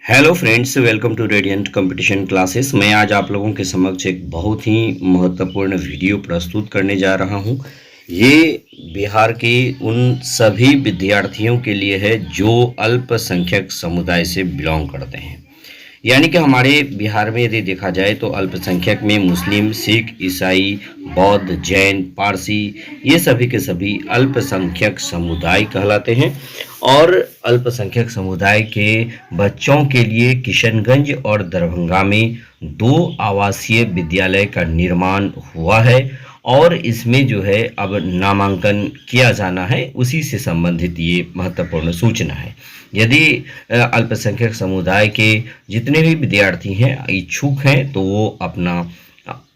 Hello friends, welcome to radiant competition classes. मैं आज आप लोगों के समक्ष एक बहुत ही महत्वपूर्ण वीडियो प्रस्तुत करने जा रहा हूं। ये बिहार के उन सभी विद्यार्थियों के लिए है जो अल्पसंख्यक समुदाय से बिलोंग करते हैं। यानी कि हमारे बिहार में यदि देखा जाए तो अल्पसंख्यक में मुस्लिम, सिख, ईसाई, बौद्ध, जैन, पारसी, ये सभी के सभी अल्पसंख्यक समुदाय कहलाते हैं। और अल्पसंख्यक समुदाय के बच्चों के लिए किशनगंज और दरभंगा में 2 आवासीय विद्यालय का निर्माण हुआ है और इसमें जो है अब नामांकन किया जाना है, उसी से संबंधित ये महत्वपूर्ण सूचना है। यदि अल्पसंख्यक समुदाय के जितने भी विद्यार्थी हैं, इच्छुक हैं, तो वो अपना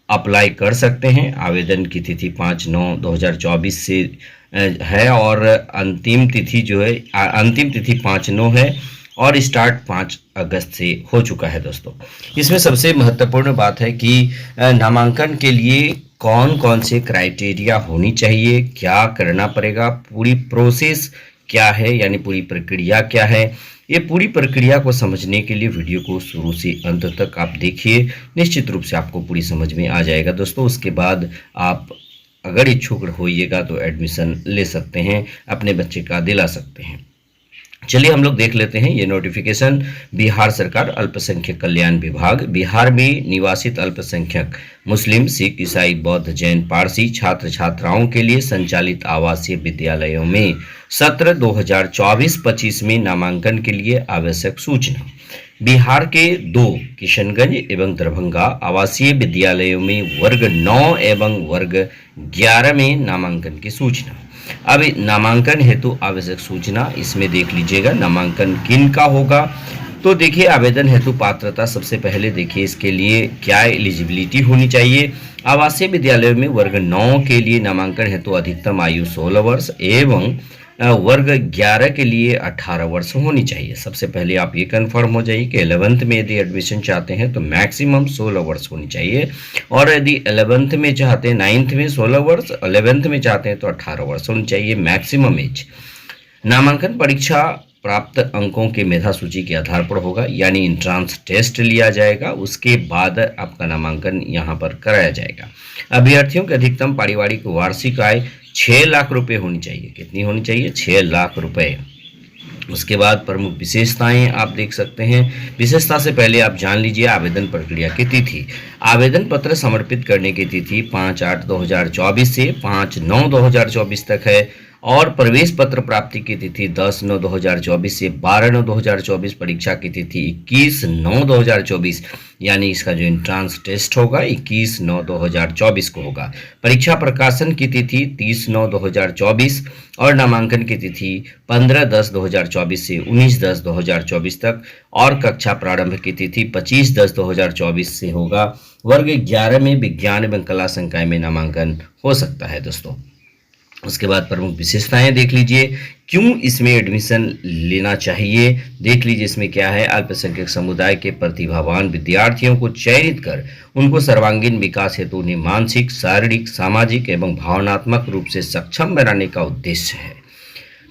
अप्लाई कर सकते हैं। आवेदन की तिथि 5/9/2024 से है और अंतिम तिथि जो है अंतिम तिथि 5/9 है और स्टार्ट 5 अगस्त से हो चुका है। दोस्तों, इसमें सबसे महत्वपूर्ण बात है कि नामांकन के लिए कौन कौन से क्राइटेरिया होनी चाहिए, क्या करना पड़ेगा, पूरी प्रोसेस क्या है, यानी पूरी प्रक्रिया क्या है। ये पूरी प्रक्रिया को समझने के लिए वीडियो को शुरू से अंत तक आप देखिए, निश्चित रूप से आपको पूरी समझ में आ जाएगा। दोस्तों, उसके बाद आप अगर इच्छुक होइएगा तो एडमिशन ले सकते हैं, अपने बच्चे का दिला सकते हैं। चलिए हम लोग देख लेते हैं ये नोटिफिकेशन। बिहार सरकार अल्पसंख्यक कल्याण विभाग, बिहार में निवासित अल्पसंख्यक मुस्लिम, सिख, ईसाई, बौद्ध, जैन, पारसी छात्र छात्राओं के लिए संचालित आवासीय विद्यालयों में सत्र 2024-25 में नामांकन के लिए आवश्यक सूचना। बिहार के 2 किशनगंज एवं दरभंगा आवासीय विद्यालयों में वर्ग 9 एवं वर्ग 11 में नामांकन की सूचना। अब नामांकन हेतु आवश्यक सूचना इसमें देख लीजिएगा, नामांकन किन का होगा। तो देखिए, आवेदन हेतु पात्रता सबसे पहले देखिए इसके लिए क्या एलिजिबिलिटी होनी चाहिए। आवासीय विद्यालयों में वर्ग 9 के लिए नामांकन हेतु अधिकतम आयु 16 वर्ष एवं वर्ग 11 के लिए 18 वर्ष होनी चाहिए। सबसे पहले आप ये कंफर्म हो जाइए कि 11th में यदि एडमिशन चाहते हैं तो मैक्सिमम 16 वर्ष होनी चाहिए, और यदि 11th में चाहते हैं, 9th में 16 वर्ष, 11th में चाहते हैं तो 18 वर्ष होनी चाहिए मैक्सिमम एज। नामांकन परीक्षा प्राप्त अंकों के मेधा सूची के आधार पर होगा, यानी इंट्रांस टेस्ट लिया जाएगा, उसके बाद आपका नामांकन यहाँ पर कराया जाएगा। अभ्यर्थियों के अधिकतम पारिवारिक वार्षिक आय 6 लाख रुपए होनी चाहिए। कितनी होनी चाहिए? 6 लाख रुपए। उसके बाद प्रमुख विशेषताएं आप देख सकते हैं। विशेषता से पहले आप जान लीजिए आवेदन प्रक्रिया की तिथि। आवेदन पत्र समर्पित करने की तिथि 5/8/2024 से 5/9/2024 तक है और प्रवेश पत्र प्राप्ति की तिथि 10/9/2024 से 12/9/2024। परीक्षा की तिथि 21/9/2024, यानी इसका जो एंट्रेंस टेस्ट होगा 21/9/2024 को होगा। परीक्षा प्रकाशन की तिथि 30/9/2024 और नामांकन की तिथि 15/10/2024 से 19/10/2024 तक, और कक्षा प्रारंभ की तिथि 25/10/2024 से होगा। वर्ग 11 में विज्ञान एवं कला संकाय में नामांकन हो सकता है। दोस्तों, उसके बाद प्रमुख विशेषताएं देख लीजिए, क्यों इसमें एडमिशन लेना चाहिए देख लीजिए। इसमें क्या है? अल्पसंख्यक समुदाय के प्रतिभावान विद्यार्थियों को चयनित कर उनको सर्वांगीण विकास हेतु उन्हें मानसिक, शारीरिक, सामाजिक एवं भावनात्मक रूप से सक्षम बनाने का उद्देश्य है।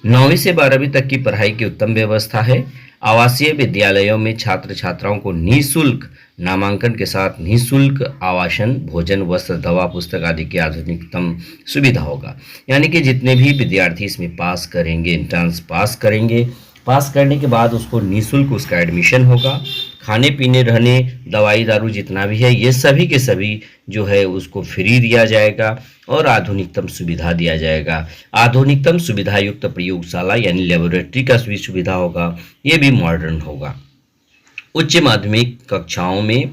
9वीं से 12वीं तक की पढ़ाई की उत्तम व्यवस्था है। आवासीय विद्यालयों में छात्र छात्राओं को निःशुल्क नामांकन के साथ निःशुल्क आवासन, भोजन, वस्त्र, दवा, पुस्तक आदि की आधुनिकतम सुविधा होगा। यानी कि जितने भी विद्यार्थी इसमें पास करेंगे, एंट्रेंस पास करेंगे, पास करने के बाद उसको निःशुल्क उसका एडमिशन होगा। खाने पीने, रहने, दवाई दारू जितना भी है, ये सभी के सभी जो है उसको फ्री दिया जाएगा और आधुनिकतम सुविधा दिया जाएगा। आधुनिकतम सुविधा युक्त प्रयोगशाला यानी लेबोरेटरी का भी सुविधा होगा, ये भी मॉडर्न होगा। उच्च माध्यमिक कक्षाओं में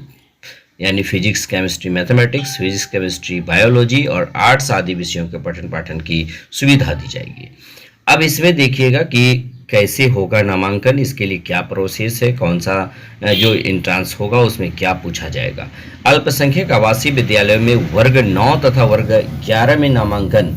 यानी physics, chemistry, mathematics, physics, chemistry, biology और आर्ट्स आदि विषयों के पठन पाठन की सुविधा दी जाएगी। अब इसमें देखिएगा कि कैसे होगा नामांकन, इसके लिए क्या प्रोसेस है, कौन सा जो एंट्रेंस होगा उसमें क्या पूछा जाएगा। अल्पसंख्यक आवासीय विद्यालयों में वर्ग 9 तथा वर्ग 11 में नामांकन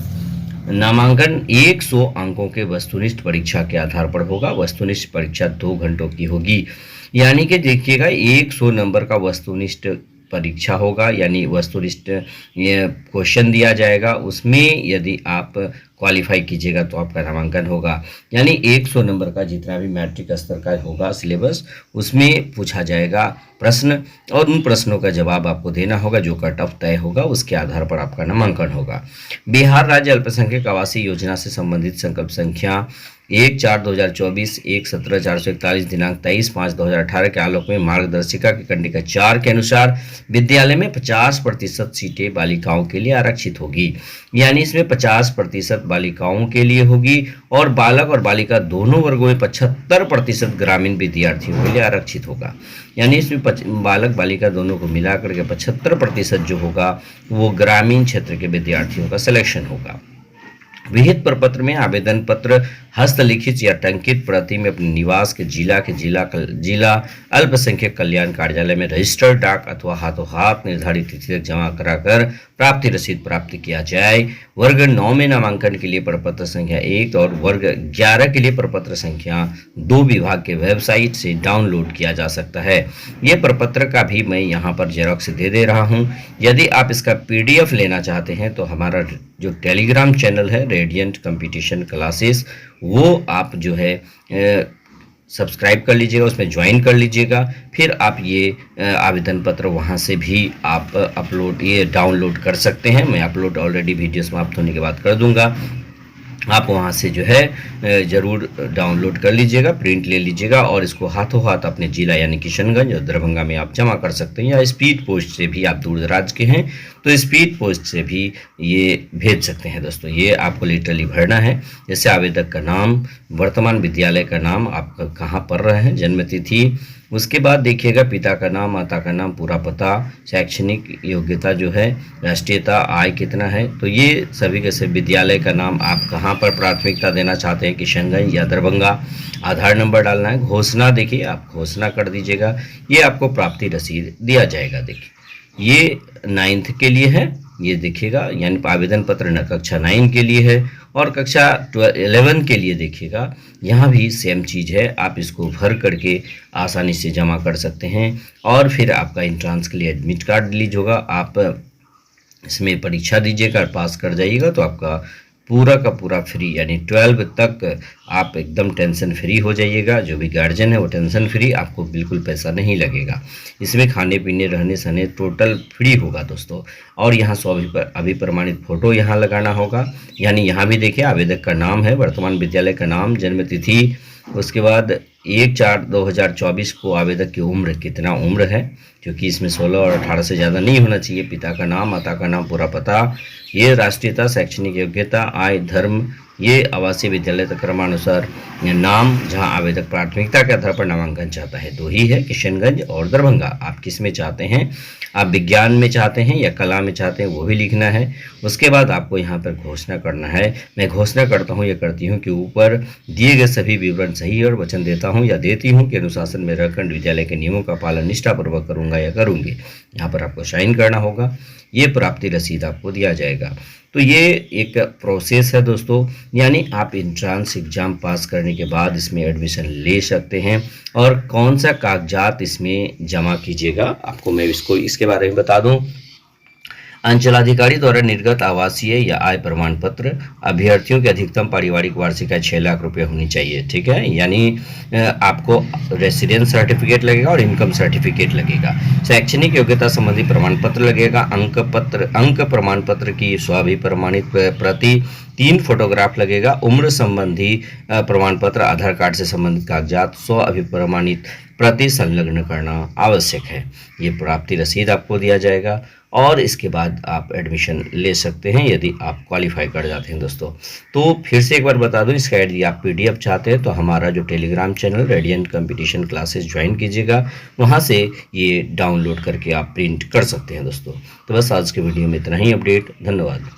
100 अंकों के वस्तुनिष्ठ परीक्षा के आधार पर होगा। वस्तुनिष्ठ परीक्षा 2 घंटों की होगी, यानी कि देखिएगा 100 नंबर का वस्तुनिष्ठ परीक्षा होगा, यानी वस्तुनिष्ठ ये क्वेश्चन दिया जाएगा, उसमें यदि आप क्वालिफाई कीजिएगा तो आपका नामांकन होगा। यानी 100 नंबर का जितना भी मैट्रिक स्तर का होगा सिलेबस, उसमें पूछा जाएगा प्रश्न, और उन प्रश्नों का जवाब आपको देना होगा। जो कट ऑफ तय होगा उसके आधार पर आपका नामांकन होगा। बिहार राज्य अल्पसंख्यक आवासीय योजना से संबंधित संकल्प संख्या 1/4/2024, 1/17/441 दिनांक 23/5/2018 के आलोक में मार्गदर्शिका की कंडिका 4 के अनुसार विद्यालय में 50% सीटें बालिकाओं के लिए आरक्षित होगी। यानी इसमें 50% बालिकाओं के लिए होगी और बालक और बालिका दोनों वर्गों में 75% ग्रामीण विद्यार्थियों के लिए आरक्षित होगा। यानी इसमें बालक बालिका दोनों को मिलाकर के 75% जो होगा वो ग्रामीण क्षेत्र के विद्यार्थियों का सिलेक्शन होगा। विहित प्रपत्र में आवेदन पत्र हस्तलिखित या टंकित प्रति में अपने निवास के जिला अल्पसंख्यक कल्याण कार्यालय में रजिस्टर्ड डाक अथवा हाथों हाथ निर्धारित तिथि तक जमा कराकर प्राप्ति रसीद प्राप्त किया जाए। वर्ग 9 में नामांकन के लिए प्रपत्र संख्या 1 और वर्ग 11 के लिए प्रपत्र संख्या 2 विभाग के वेबसाइट से डाउनलोड किया जा सकता है। ये प्रपत्र का भी मैं यहाँ पर जेरॉक्स दे रहा हूँ। यदि आप इसका PDF लेना चाहते हैं तो हमारा जो टेलीग्राम चैनल है रेडियंट कंपटीशन क्लासेस, वो आप जो है सब्सक्राइब कर लीजिएगा, उसमें ज्वाइन कर लीजिएगा। फिर आप ये आवेदन पत्र वहाँ से भी आप डाउनलोड कर सकते हैं। मैं अपलोड ऑलरेडी वीडियो समाप्त होने के बाद कर दूंगा। आप वहाँ से जो है ज़रूर डाउनलोड कर लीजिएगा, प्रिंट ले लीजिएगा और इसको हाथों हाथ अपने जिला यानी किशनगंज और दरभंगा में आप जमा कर सकते हैं, या स्पीड पोस्ट से भी, आप दूर दराज के हैं तो स्पीड पोस्ट से भी ये भेज सकते हैं। दोस्तों ये आपको लिटरली भरना है, जैसे आवेदक का नाम, वर्तमान विद्यालय का नाम, आप कहाँ पढ़ रहे हैं, जन्म तिथि, उसके बाद देखिएगा पिता का नाम, माता का नाम, पूरा पता, शैक्षणिक योग्यता जो है, राष्ट्रीयता, आय कितना है, तो ये सभी के सभी विद्यालय का नाम, आप कहाँ पर प्राथमिकता देना चाहते हैं, किशनगंज या दरभंगा, आधार नंबर डालना है, घोषणा देखिए आप घोषणा कर दीजिएगा, ये आपको प्राप्ति रसीद दिया जाएगा। देखिए ये 9th के लिए है, ये देखिएगा, यानी आवेदन पत्र न कक्षा 9 के लिए है, और कक्षा 11 के लिए देखिएगा यहाँ भी सेम चीज़ है। आप इसको भर करके आसानी से जमा कर सकते हैं और फिर आपका एंट्रेंस के लिए एडमिट कार्ड रिलीज होगा। आप इसमें परीक्षा दीजिएगा, पास कर जाइएगा तो आपका पूरा का पूरा फ्री, यानी 12 तक आप एकदम टेंशन फ्री हो जाइएगा। जो भी गार्जियन है वो टेंशन फ्री, आपको बिल्कुल पैसा नहीं लगेगा। इसमें खाने पीने रहने सहने टोटल फ्री होगा दोस्तों। और यहाँ अभी प्रमाणित फ़ोटो यहाँ लगाना होगा। यानी यहाँ भी देखिए आवेदक का नाम है, वर्तमान विद्यालय का नाम, जन्म तिथि, उसके बाद 1/4/2024 को आवेदक की उम्र कितना उम्र है, क्योंकि इसमें 16 और 18 से ज़्यादा नहीं होना चाहिए। पिता का नाम, माता का नाम, पूरा पता, ये राष्ट्रीयता, शैक्षणिक योग्यता, आय, धर्म, ये आवासीय विद्यालय क्रमानुसार नाम, जहां आवेदक प्राथमिकता के आधार पर नामांकन चाहता है, 2 ही है, किशनगंज और दरभंगा। आप किस में चाहते हैं, आप विज्ञान में चाहते हैं या कला में चाहते हैं, वो भी लिखना है। उसके बाद आपको यहाँ पर घोषणा करना है। मैं घोषणा करता हूँ या करती हूँ कि ऊपर दिए गए सभी विवरण सही और वचन देता हूँ या देती हूँ कि अनुशासन में रहकर विद्यालय के नियमों का पालन निष्ठापूर्वक करूँगा या करूँगी। यहाँ पर आपको साइन करना होगा, ये प्राप्ति रसीद आपको दिया जाएगा। तो ये एक प्रोसेस है दोस्तों, यानी आप एंट्रेंस एग्ज़ाम पास करने के बाद इसमें एडमिशन ले सकते हैं। और कौन सा कागजात इसमें जमा कीजिएगा, आपको मैं इसके बारे में बता दूं। अंचलाधिकारी द्वारा निर्गत आवासीय या आय प्रमाण पत्र, अभ्यर्थियों की अधिकतम पारिवारिक वार्षिक आय 6 लाख रुपये होनी चाहिए, ठीक है। यानी आपको रेसिडेंस सर्टिफिकेट लगेगा और इनकम सर्टिफिकेट लगेगा। शैक्षणिक योग्यता संबंधी प्रमाण पत्र लगेगा। अंक प्रमाण पत्र की स्वाभिप्रमाणित प्रति, 3 फोटोग्राफ लगेगा। उम्र संबंधी प्रमाण पत्र, आधार कार्ड से संबंधित कागजात, 100 अभिप्रमाणित प्रति संलग्न करना आवश्यक है। ये प्राप्ति रसीद आपको दिया जाएगा और इसके बाद आप एडमिशन ले सकते हैं यदि आप क्वालिफाई कर जाते हैं दोस्तों। तो फिर से एक बार बता दूं, इसका यदि आप PDF चाहते हैं तो हमारा जो Telegram channel radiant competition classes join कीजिएगा, वहां से ये डाउनलोड करके आप प्रिंट कर सकते हैं दोस्तों। तो बस आज के वीडियो में इतना ही अपडेट। धन्यवाद।